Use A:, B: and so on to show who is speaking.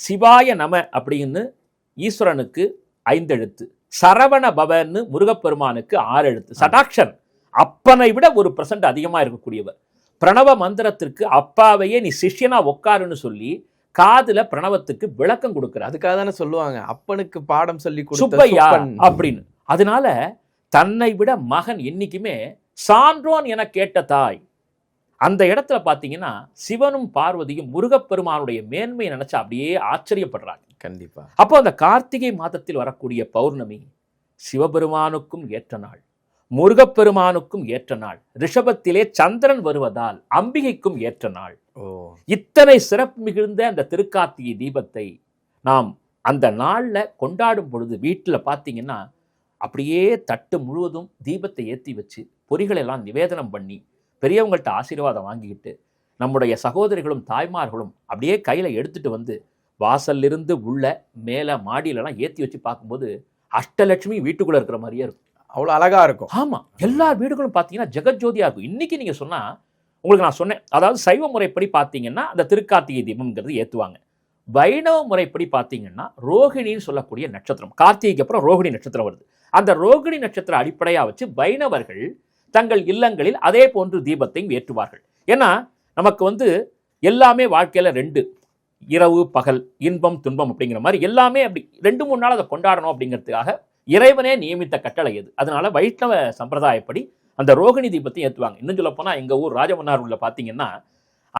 A: சிவாய நம அப்படின்னு ஈஸ்வரனுக்கு 5 எழுத்து, சரவண பவன்னு முருகப்பெருமானுக்கு 6 எழுத்து. சடாக்ஷர் அப்பனை விட 1% அதிகமா இருக்கக்கூடியவர். பிரணவ மந்திரத்திற்கு அப்பாவையே நீ சிஷ்யனா உட்காருன்னு சொல்லி காதுல பிரணவத்துக்கு விளக்கம் கொடுக்கிறார்.
B: அதுக்காக தானே சொல்லுவாங்க அப்பனுக்கு பாடம் சொல்லி
A: சுப்பையா அப்படின்னு. அதனால தன்னை விட மகன் என்னைக்குமே சான்றோன் என கேட்ட தாய். அந்த இடத்துல பாத்தீங்கன்னா சிவனும் பார்வதியும் முருகப்பெருமானுடைய மேன்மையை நினைச்சு அப்படியே ஆச்சரியப்படுறாங்க.
B: கண்டிப்பா.
A: அப்போ அந்த கார்த்திகை மாதத்தில் வரக்கூடிய பௌர்ணமி சிவபெருமானுக்கும் ஏற்ற நாள், முருகப்பெருமானுக்கும் ஏற்ற நாள், ரிஷபத்திலே சந்திரன் வருவதால் அம்பிகைக்கும் ஏற்ற நாள். இத்தனை சிறப்பு மிகுந்த அந்த திருக்கார்த்திகை தீபத்தை நாம் அந்த நாள்ல கொண்டாடும் பொழுது வீட்டுல பாத்தீங்கன்னா அப்படியே தட்டு முழுவதும் தீபத்தை ஏற்றி வச்சு பொரிகளை எல்லாம் நிவேதனம் பண்ணி பெரியவங்கள்ட்ட ஆசீர்வாதம் வாங்கிக்கிட்டு நம்முடைய சகோதரிகளும் தாய்மார்களும் அப்படியே கையில எடுத்துட்டு வந்து வாசல்லிருந்து உள்ள மேல மாடியிலலாம் ஏற்றி வச்சு பார்க்கும்போது அஷ்டலட்சுமி வீட்டுக்குள்ள இருக்கிற மாதிரியே இருக்கும்.
B: அவ்வளோ அழகா இருக்கும்.
A: ஆமா, எல்லா வீடுகளும் பார்த்தீங்கன்னா ஜெகஜோதியா இருக்கும். இன்னைக்கு நீங்க சொன்னா உங்களுக்கு நான் சொன்னேன், அதாவது சைவ முறைப்படி பார்த்தீங்கன்னா அந்த திருக்கார்த்திகை தீபம்ங்கிறது ஏற்றுவாங்க. வைணவ முறைப்படி பார்த்தீங்கன்னா ரோகிணின்னு சொல்லக்கூடிய நட்சத்திரம், கார்த்திகைக்கு அப்புறம் ரோகிணி நட்சத்திரம் வருது. அந்த ரோகிணி நட்சத்திரம் அடிப்படையாக வச்சு வைணவர்கள் தங்கள் இல்லங்களில் அதே போன்று தீபத்தையும் ஏற்றுவார்கள். ஏன்னா நமக்கு எல்லாமே வாழ்க்கையில 2, இரவு பகல், இன்பம் துன்பம் அப்படிங்கிற மாதிரி எல்லாமே அப்படி 2-3 நாள் அதை கொண்டாடணும் அப்படிங்கிறதுக்காக இறைவனே நியமித்த கட்டளை எது. அதனால வைஷ்ணவ சம்பிரதாயப்படி அந்த ரோகிணி தீபத்தையும் ஏற்றுவாங்க. இன்னும் சொல்ல போனா எங்க ஊர் ராஜமன்னார் உள்ள பார்த்தீங்கன்னா